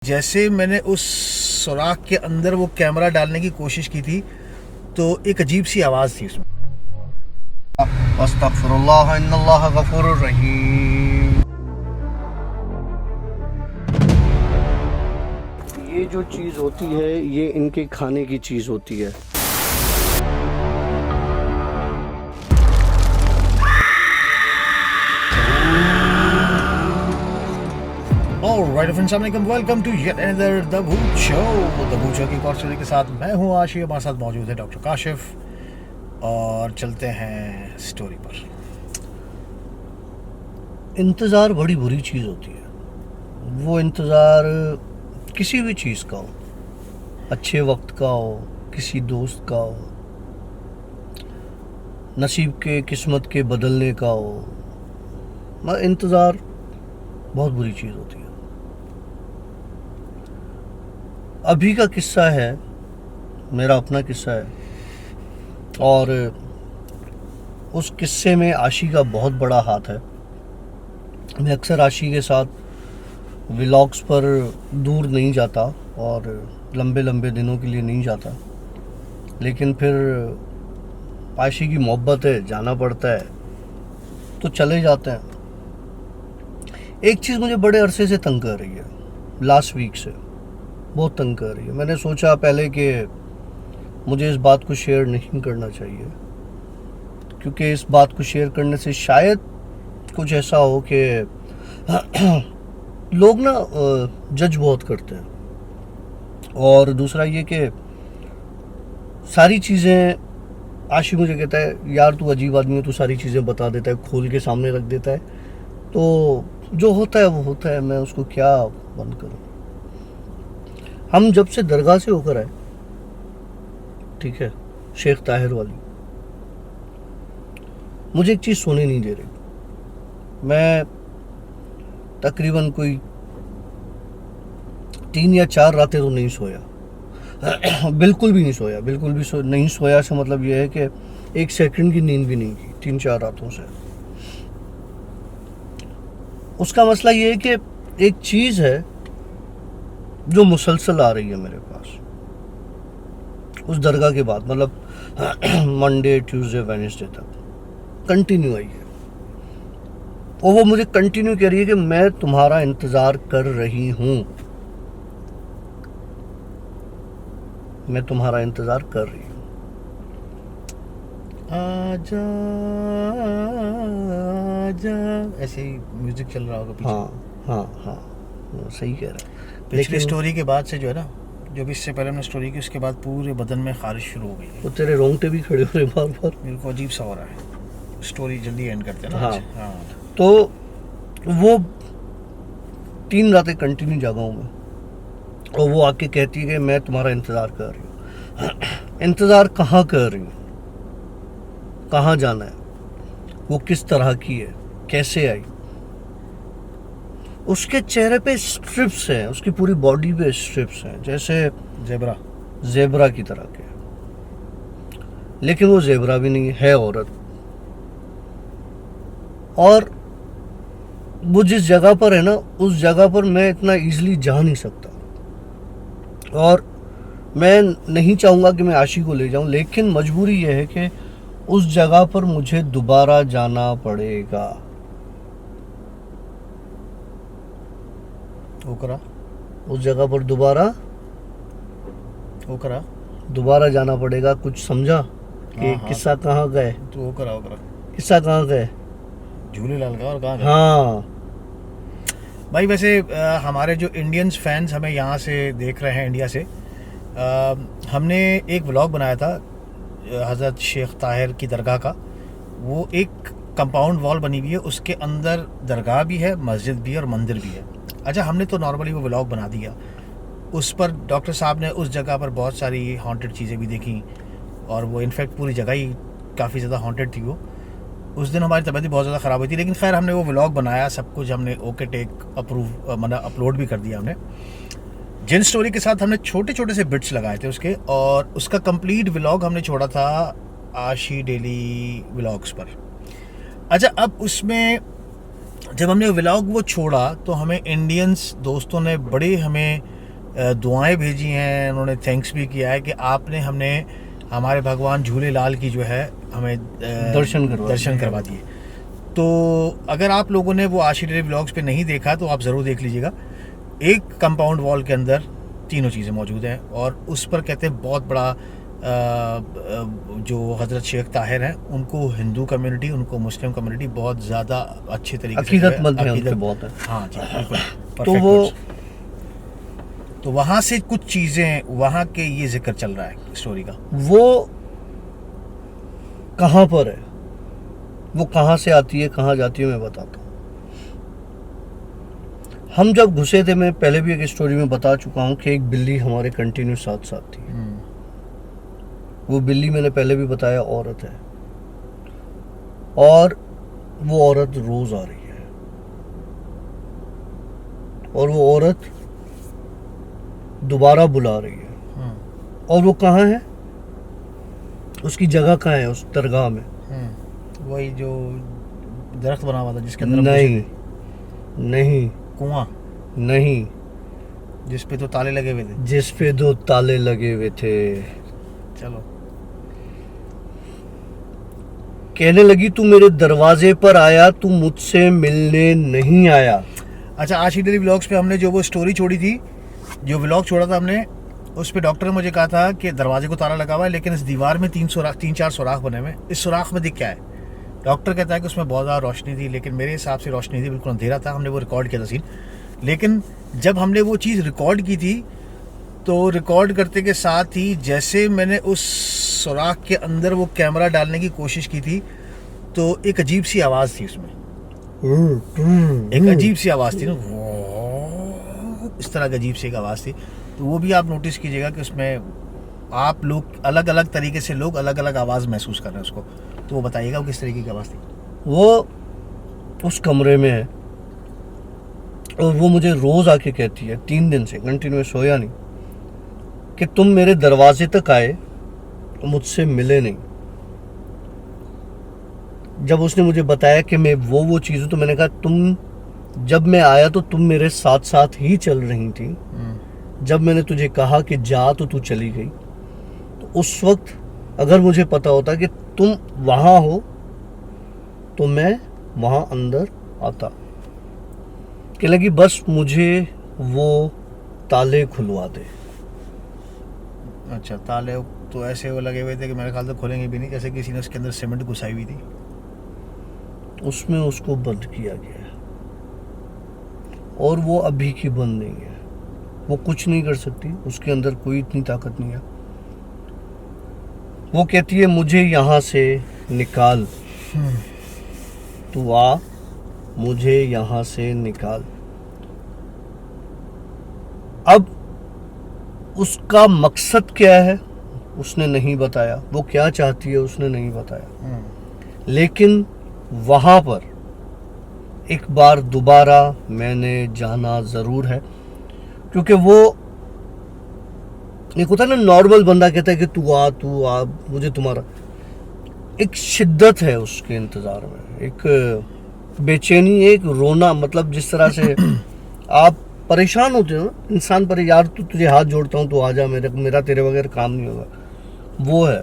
जैसे मैंने उस सुराख के अंदर वो कैमरा डालने की कोशिश की थी तो एक अजीब सी आवाज़ थी उसमें। अस्तगफिरुल्लाह इन्नल्लाह गफूरुर रहीम। ये जो चीज़ होती है ये इनके खाने की चीज़ होती है। Alright friends, welcome to yet another the Bhoot show. The Bhoot show की एक और स्टोरी के साथ मैं हूँ आशी, हमारे साथ मौजूद है डॉक्टर काशिफ और चलते हैं स्टोरी पर। इंतज़ार बड़ी बुरी चीज़ होती है। वो इंतज़ार किसी भी चीज़ का हो, अच्छे वक्त का हो, किसी दोस्त का हो, नसीब के किस्मत के बदलने का हो, मगर इंतज़ार बहुत बुरी चीज़ होती है। अभी का किस्सा है, मेरा अपना किस्सा है, और उस किस्से में आशी का बहुत बड़ा हाथ है। मैं अक्सर आशी के साथ व्लॉग्स पर दूर नहीं जाता और लंबे लंबे दिनों के लिए नहीं जाता, लेकिन फिर आशी की मोहब्बत है, जाना पड़ता है तो चले जाते हैं। एक चीज़ मुझे बड़े अरसे से तंग कर रही है, लास्ट वीक से बहुत तंग कर रही है। मैंने सोचा पहले कि मुझे इस बात को शेयर नहीं करना चाहिए, क्योंकि इस बात को शेयर करने से शायद कुछ ऐसा हो कि लोग ना जज बहुत करते हैं। और दूसरा ये कि सारी चीज़ें, आशी मुझे कहता है यार तू अजीब आदमी है, तू सारी चीज़ें बता देता है, खोल के सामने रख देता है, तो जो होता है वो होता है, मैं उसको क्या बंद करूं। हम जब से दरगाह से होकर आए, ठीक है, शेख ताहिर वाली, मुझे एक चीज़ सोने नहीं दे रही। मैं तकरीबन कोई 3 या 4 रातें तो नहीं सोया। बिल्कुल भी नहीं सोया, बिल्कुल भी नहीं सोया से मतलब यह है कि एक सेकंड की नींद भी नहीं की 3-4 रातों से। उसका मसला ये है कि एक चीज़ है जो मुसलसल आ रही है मेरे पास उस दरगाह के बाद, मतलब मंडे ट्यूसडे वेडनेसडे तक कंटिन्यू आई है, और वो मुझे कंटिन्यू कह रही है कि मैं तुम्हारा इंतज़ार कर रही हूँ, मैं तुम्हारा इंतज़ार कर रही हूँ। आजा आजा, ऐसे ही म्यूजिक चल रहा होगा पीछे। हाँ, सही कह रहा है। पिछली स्टोरी के बाद से जो है ना, जो भी इससे पहले हमने स्टोरी की, उसके बाद पूरे बदन में खारिश शुरू हो गई है। वो तेरे रोंगटे भी खड़े हो रहे बार बार, मेरे को अजीब सा हो रहा है। स्टोरी जल्दी एंड करते हैं ना। हाँ। हाँ। तो वो 3 रातें कंटिन्यू जागा हूँ मैं, और वो आके कहती है कि मैं तुम्हारा इंतज़ार कर रही हूँ। इंतज़ार कहाँ कर रही हूँ, कहाँ जाना है, वो किस तरह की है, कैसे आई। उसके चेहरे पे स्ट्रिप्स हैं, उसकी पूरी बॉडी पे स्ट्रिप्स हैं, जैसे जेबरा की तरह के, लेकिन वो जेबरा भी नहीं है, औरत। और वो जिस जगह पर है ना, उस जगह पर मैं इतना इजीली जा नहीं सकता, और मैं नहीं चाहूँगा कि मैं आशी को ले जाऊँ, लेकिन मजबूरी यह है कि उस जगह पर मुझे दोबारा जाना पड़ेगा। ओकरा, उस जगह पर दोबारा जाना पड़ेगा। कुछ समझा कि हाँ, किस्सा कहाँ गए, तो ओकरा किस्सा कहाँ गए। झूलेलाल का और कहाँ गए? हाँ भाई वैसे हमारे जो इंडियंस फैंस हमें यहाँ से देख रहे हैं, इंडिया से, हमने एक व्लॉग बनाया था हज़रत शेख ताहिर की दरगाह का। वो एक कंपाउंड वॉल बनी हुई है, उसके अंदर दरगाह भी है, मस्जिद भी है और मंदिर भी है। अच्छा, हमने तो नॉर्मली वो व्लॉग बना दिया, उस पर डॉक्टर साहब ने उस जगह पर बहुत सारी हॉन्टेड चीज़ें भी देखी, और वो इनफैक्ट पूरी जगह ही काफ़ी ज़्यादा हॉन्टेड थी। वो उस दिन हमारी तबीयत भी बहुत ज़्यादा ख़राब हुई थी, लेकिन खैर हमने वो व्लॉग बनाया, सब कुछ हमने ओके टेक अप्रूव मतलब अपलोड भी कर दिया हमने। जिन स्टोरी के साथ हमने छोटे छोटे से बिट्स लगाए थे उसके, और उसका कंप्लीट व्लॉग हमने छोड़ा था आशी डेली व्लॉग्स पर। अच्छा, अब उसमें जब हमने व्लॉग वो छोड़ा तो हमें इंडियंस दोस्तों ने बड़े हमें दुआएं भेजी हैं, उन्होंने थैंक्स भी किया है कि आपने हमारे भगवान झूलेलाल की जो है हमें दर्शन करवा दिए। तो अगर आप लोगों ने वो आशी डेली व्लॉग्स पे नहीं देखा तो आप ज़रूर देख लीजिएगा। एक कंपाउंड वॉल के अंदर तीनों चीज़ें मौजूद हैं और उस पर कहते हैं बहुत बड़ा जो हज़रत शेख ताहिर हैं उनको हिंदू कम्युनिटी, उनको मुस्लिम कम्युनिटी बहुत ज़्यादा अच्छे तरीके से अकीदतमंद है, उनके बहुत है। हाँ जी बिल्कुल। तो वो तो वहाँ से कुछ चीज़ें वहाँ के ये जिक्र चल रहा है स्टोरी का। वो कहाँ पर है, वो कहाँ से आती है, कहाँ जाती है, मैं बताता हूँ। हम जब घुसे थे, मैं पहले भी एक स्टोरी में बता चुका हूँ कि एक बिल्ली हमारे कंटिन्यू साथ साथ थी। वो बिल्ली मैंने पहले भी बताया औरत है, और वो औरत रोज आ रही है, और वो औरत दोबारा बुला रही है। और वो कहाँ है, उसकी जगह कहाँ है, उस दरगाह में। वही जो दरख्त बना हुआ था जिसके अंदर नहीं कुआं नहीं, जिस पे तो ताले लगे हुए थे। जिस पे 2 ताले लगे हुए थे। चलो, कहने लगी तू मेरे दरवाजे पर आया, तू मुझसे मिलने नहीं आया। अच्छा, आशी डेली व्लॉग्स पे हमने जो वो स्टोरी छोड़ी थी, जो व्लॉग छोड़ा था हमने, उस पे डॉक्टर ने मुझे कहा था कि दरवाजे को ताला लगा हुआ है लेकिन इस दीवार में 3-4 सुराख बने हुए। इस सुराख में दिख क्या है? डॉक्टर कहता है कि उसमें बहुत ज़्यादा रोशनी थी, लेकिन मेरे हिसाब से रोशनी थी, बिल्कुल अंधेरा था। हमने वो रिकॉर्ड किया था सीन, लेकिन जब हमने वो चीज़ रिकॉर्ड की थी तो रिकॉर्ड करते के साथ ही जैसे मैंने उस सुराख के अंदर वो कैमरा डालने की कोशिश की थी तो एक अजीब सी आवाज़ थी उसमें, एक अजीब सी आवाज़ थी ना, इस तरह की अजीब सी एक आवाज़ थी। तो वो भी आप नोटिस कीजिएगा कि उसमें आप लोग अलग अलग तरीके से लोग अलग अलग आवाज़ महसूस कर रहे हैं उसको। तो वो बताइएगा वो किस तरीके की आवाज़ थी। वो उस कमरे में है और वो मुझे रोज आके कहती है, 3 दिन से कंटिन्यू, सोया नहीं, कि तुम मेरे दरवाजे तक आए, मुझसे मिले नहीं। जब उसने मुझे बताया कि मैं वो चीज़ हूँ, तो मैंने कहा तुम, जब मैं आया तो तुम मेरे साथ साथ ही चल रही थी। जब मैंने तुझे कहा कि जा तो तू चली गई। तो उस वक्त अगर मुझे पता होता कि तुम वहाँ हो तो मैं वहाँ अंदर आता। कि लगी बस मुझे वो ताले खुलवा दे। अच्छा, ताले तो ऐसे वो लगे हुए थे कि मेरे ख्याल से खोलेंगे भी नहीं, जैसे किसी ने उसके अंदर सीमेंट घुसाई हुई थी। उसमें उसको बंद किया गया है और वो अभी की बंद नहीं है। वो कुछ नहीं कर सकती, उसके अंदर कोई इतनी ताकत नहीं है। वो कहती है मुझे यहाँ से निकाल, तू आ, मुझे यहाँ से निकाल। अब उसका मकसद क्या है उसने नहीं बताया, वो क्या चाहती है उसने नहीं बताया। लेकिन वहाँ पर एक बार दोबारा मैंने जाना ज़रूर है, क्योंकि वो एक होता है ना, नॉर्मल बंदा कहता है कि तू आ, मुझे तुम्हारा, एक शिद्दत है उसके इंतज़ार में, एक बेचैनी, एक रोना, मतलब जिस तरह से आप परेशान होते हो ना इंसान पर, यार तू, तुझे हाथ जोड़ता हूँ, तू आ जा, मेरा तेरे बगैर काम नहीं होगा, वो है।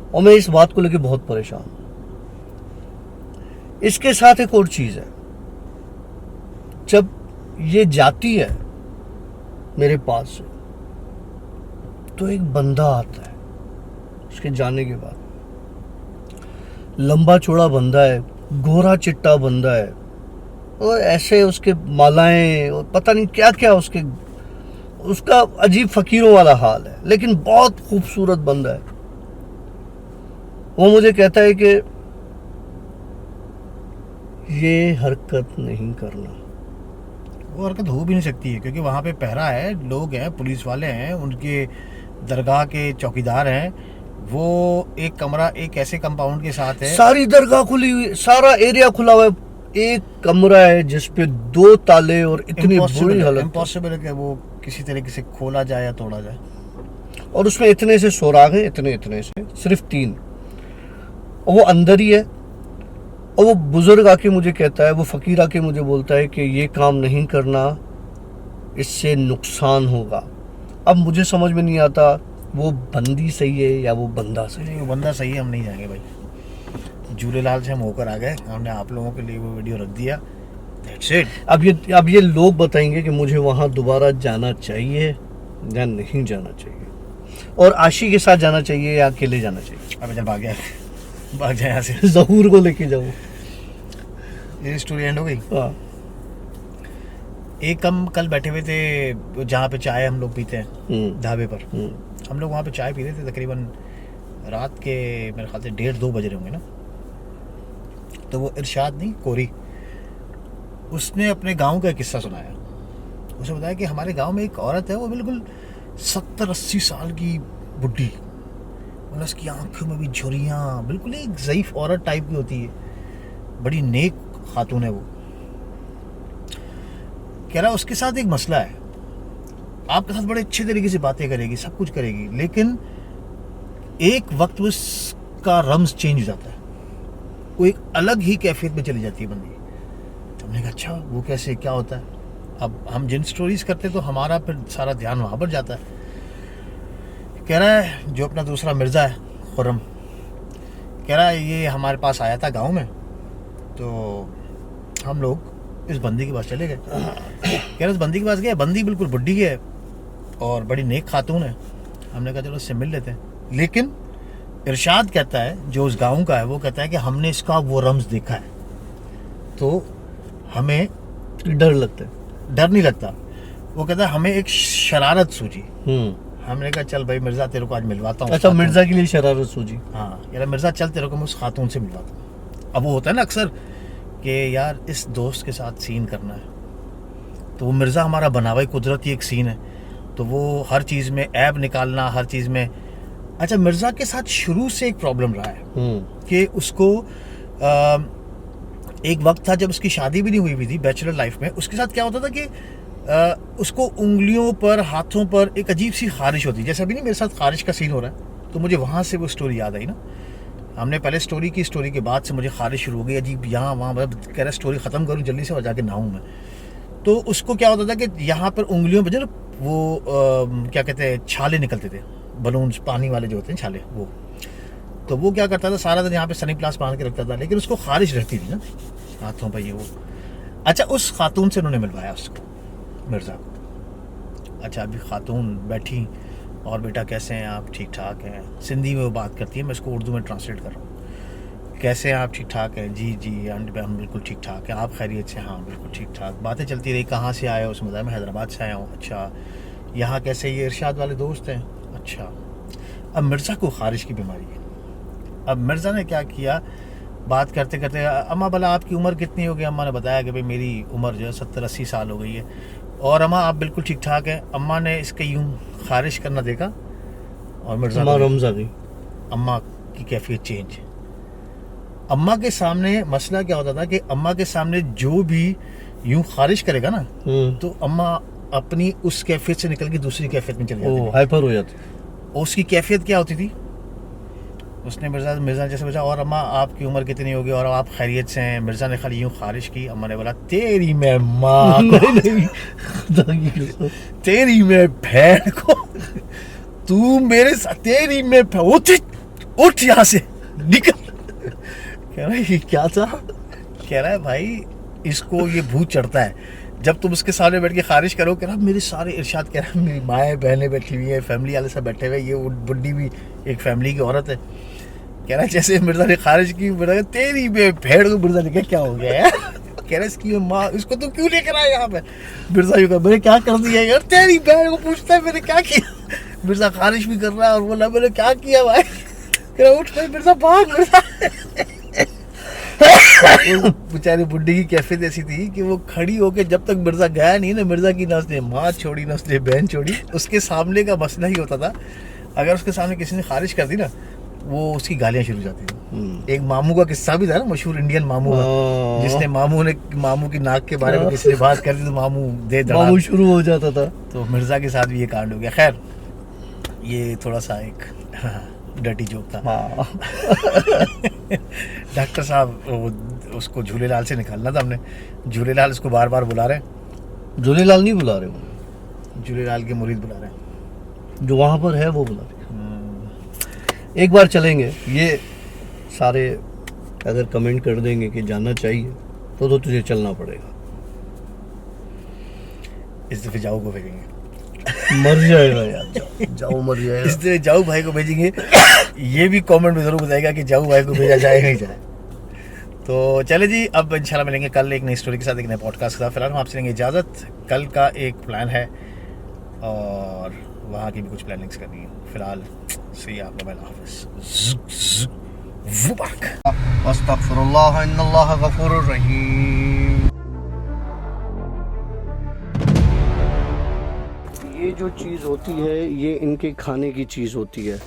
और मैं इस बात को लेके बहुत परेशान हूँ। इसके साथ एक और चीज़ है, जब ये जाती है मेरे पास से तो एक बंदा आता है उसके जाने के बाद। लंबा चौड़ा बंदा है, गोरा चिट्टा बंदा है, और ऐसे उसके मालाएं और पता नहीं क्या क्या, उसका अजीब फकीरों वाला हाल है, लेकिन बहुत खूबसूरत बंदा है। वो मुझे कहता है कि ये हरकत नहीं करना। वो हरकत हो भी नहीं सकती है क्योंकि वहाँ पे पहरा है, लोग हैं, पुलिस वाले हैं, उनके दरगाह के चौकीदार हैं। वो एक कमरा एक ऐसे कंपाउंड के साथ है, सारी दरगाह खुली हुई, सारा एरिया खुला हुआ है, एक कमरा है जिसपे 2 ताले और इतनी बुरी हालत, इम्पॉसिबल है कि वो किसी तरीके से खोला जाए या तोड़ा जाए। और उसमें इतने से सुराग है, इतने से, सिर्फ 3, और वो अंदर ही है। और वो बुजुर्ग आके मुझे कहता है, वो फकीर आके मुझे बोलता है कि ये काम नहीं करना, इससे नुकसान होगा। अब मुझे समझ में नहीं आता वो बंदी सही है या वो बंदा सही है। नहीं, वो बंदा सही है, हम नहीं जाएंगे भाई। झूलेलाल से हम होकर आ गए, हमने आप लोगों के लिए वो वीडियो रख दिया, दैट्स इट। अब ये लोग बताएंगे कि मुझे वहाँ दोबारा जाना चाहिए या नहीं जाना चाहिए, और आशी के साथ जाना चाहिए या अकेले जाना चाहिए। अब जब भाग जाए यहाँ से। जहूर को लेके जाओ। ये स्टोरी एंड हो गई। हाँ। एक हम कल बैठे हुए थे जहाँ पे चाय हम लोग पीते हैं, ढाबे पर। हम लोग वहाँ पे चाय पी रहे थे, तकरीबन रात के मेरे ख्याल से 1:30-2 बज रहे होंगे ना। तो वो इरशाद नहीं, कोरी, उसने अपने गांव का एक किस्सा सुनाया। उसे बताया कि हमारे गांव में एक औरत है, वो बिल्कुल 70-80 साल की बुढ़ी, मतलब उसकी आंखों में भी झुर्रियाँ, बिल्कुल एक ज़ईफ औरत टाइप की होती है, बड़ी नेक खातून है वो। कह रहा उसके साथ एक मसला है, आपके साथ बड़े अच्छे तरीके से बातें करेगी, सब कुछ करेगी, लेकिन एक वक्त उसका रम्स चेंज हो जाता है, वो एक अलग ही कैफियत में चली जाती है बंदी। तो हमने कहा अच्छा वो कैसे, क्या होता है? अब हम जिन स्टोरीज करते तो हमारा फिर सारा ध्यान वहाँ पर जाता है। कह रहा है जो अपना दूसरा मिर्ज़ा है खुर्रम, कह रहा है ये हमारे पास आया था गांव में, तो हम लोग इस बंदी के पास चले गए। कह रहा इस बंदी के पास गए, बंदी बिल्कुल बुढ़ी है और बड़ी नेक खातून है। हमने कहा चलो इससे मिल लेते हैं, लेकिन इरशाद कहता है जो उस गांव का है, वो कहता है कि हमने इसका वो रम्ज देखा है, तो हमें डर लगता है। डर नहीं लगता। वो कहता है हमें एक शरारत सूझी। हमने कहा चल भाई मिर्ज़ा तेरे को आज मिलवाता हूँ। अच्छा, मिर्ज़ा के लिए शरारत सूझी। हाँ यार मिर्ज़ा चल तेरे को मैं उस खातून से मिलवाता हूँ। अब वो होता है ना अक्सर कि यार इस दोस्त के साथ सीन करना है, तो वो मिर्ज़ा हमारा बनावा कुदरती एक सीन है, तो वो हर चीज़ में ऐब निकालना, हर चीज़ में। अच्छा मिर्ज़ा के साथ शुरू से एक प्रॉब्लम रहा है कि उसको एक वक्त था जब उसकी शादी भी नहीं हुई हुई थी, बैचलर लाइफ में। उसके साथ क्या होता था कि उसको उंगलियों पर, हाथों पर एक अजीब सी खारिश होती, जैसे अभी नहीं मेरे साथ खारिश का सीन हो रहा है, तो मुझे वहाँ से वो स्टोरी याद आई ना। हमने पहले स्टोरी की, स्टोरी के बाद से मुझे खारिश शुरू हो गई अजीब, यहाँ वहाँ, मतलब कह रहा स्टोरी ख़त्म करूँ जल्दी से और जाके नहाऊँ मैं। तो उसको क्या होता था कि यहाँ पर उंगलियों पर जो वो क्या कहते हैं छाले निकलते थे, बलून्स पानी वाले जो होते हैं छाले, वो। तो वो क्या करता था सारा दिन यहाँ पे सनी प्लास बांध के रखता था, लेकिन उसको खारिश रहती थी ना हाथों पर ये वो। अच्छा उस खातून से उन्होंने मिलवाया उसको, मिर्ज़ा को। अच्छा अभी खातून बैठी और बेटा कैसे हैं आप, ठीक ठाक हैं, सिंधी में वो बात करती है, मैं इसको उर्दू में ट्रांसलेट कर रहा हूँ। कैसे हैं आप, ठीक ठाक हैं, जी जी आंटी हम बिल्कुल ठीक ठाक हैं, आप खैरियत से? हाँ बिल्कुल ठीक ठाक। बातें चलती रही, कहाँ से आए हो? उसमें बताया मैं हैदराबाद से आया हूँ। अच्छा यहाँ कैसे, ये इरशाद वाले दोस्त हैं? अच्छा। अब मिर्ज़ा को खारिश की बीमारी है। अब मिर्ज़ा ने क्या किया, बात करते करते अम्मा भला आपकी उम्र कितनी हो गई? अम्मा ने बताया कि भाई मेरी उम्र जो है 70-80 साल हो गई है। और अम्मा आप बिल्कुल ठीक ठाक हैं? अम्मा ने इसके यूं खारिश करना देखा और मिर्ज़ा रमज़ा गई। अम्मा की कैफियत चेंज। अम्मा के सामने मसला क्या होता था कि अम्मा के सामने जो भी यूं खारिश करेगा ना, तो अम्मा अपनी उस कैफियत से निकल के दूसरी कैफियत में चली जाती थी, हाइपर हो जाती। उसकी कैफियत क्या होती थी, उसने मिर्ज़ा जैसे पूछा और अम्मा आपकी उम्र कितनी होगी और आप खैरियत से हैं? मिर्ज़ा ने खाली यूं खारिश की। अम्मा ने बोला तेरी मैं माँ तेरी मैं बहन को, तू मेरे साथ, तेरी मैं उठ यहाँ से निकल। कह रहा है ये क्या था? कह रहा है भाई इसको ये भूत चढ़ता है जब तुम उसके सामने बैठ के खारिश करो। कह रहा मेरे सारे इरशाद, कह रहा मेरी माएँ बहनें बैठी हुई है, फैमिली वाले सब बैठे हुए, ये बुढ़ी भी एक फैमिली की औरत है। कह रहा जैसे मिर्ज़ा ने खारिज की, मिर्ज़ा तेरी भेड़ को, मिर्ज़ा ने कहा क्या हो गया यार? कह रहा इसकी माँ, इसको तुम क्यों लेकर आए यहाँ पे? मिर्ज़ा यूँ कहा मैंने क्या कर दिया यार? तेरी भेड़ को पूछता है मैंने क्या किया? मिर्ज़ा खारिश भी कर रहा है और बोला मैंने क्या किया भाई? कह रहा उठ भाई मिर्ज़ा भाग। बेचारी बुड्ढी की कैफियत ऐसी थी कि वो खड़ी होके जब तक मिर्ज़ा गया नहीं ना, मिर्ज़ा की ना उसने माँ छोड़ी ना उसने बहन छोड़ी, उसके सामने का मसला ही होता था। अगर उसके सामने किसी ने खारिश कर दी ना, वो उसकी गालियाँ शुरू हो जाती थी। एक मामू का किस्सा भी था ना, मशहूर इंडियन मामू का, जिसने मामू की नाक के बारे में किसी ने बात कर दी तो मामू शुरू हो जाता था। तो मिर्ज़ा के साथ भी ये कांड हो गया। खैर ये थोड़ा सा एक डर्टी जोक था। हाँ डॉक्टर साहब उसको झूलेलाल से निकालना था हमने, झूलेलाल उसको बार बार बुला रहे हैं, झूलेलाल नहीं बुला रहे वो, झूलेलाल के मुरीद बुला रहे हैं। जो वहाँ पर है वो बुला रहे एक बार चलेंगे। ये सारे अगर कमेंट कर देंगे कि जाना चाहिए तो तुझे चलना पड़ेगा। इस दफे जाऊ को भेजेंगे, मर जाएगा यार, जाओ मर जाएगा। इस दफे जाऊ भाई को भेजेंगे। ये भी कमेंट में जरूर बताएगा कि जाऊ भाई को भेजा जाए नहीं जाए। तो चले जी, अब इंशाल्लाह मिलेंगे कल एक नई स्टोरी के साथ, एक नए पॉडकास्ट के साथ। फिलहाल हम आपसे लेंगे इजाज़त। कल का एक प्लान है और वहाँ की भी कुछ प्लानिंग्स करनी है। फिलहाल सी आप हाफिज़। अस्तगफिरुल्लाह इन्नल्लाह गफूरुर रहीम। ये जो चीज़ होती है ये इनके खाने की चीज़ होती है।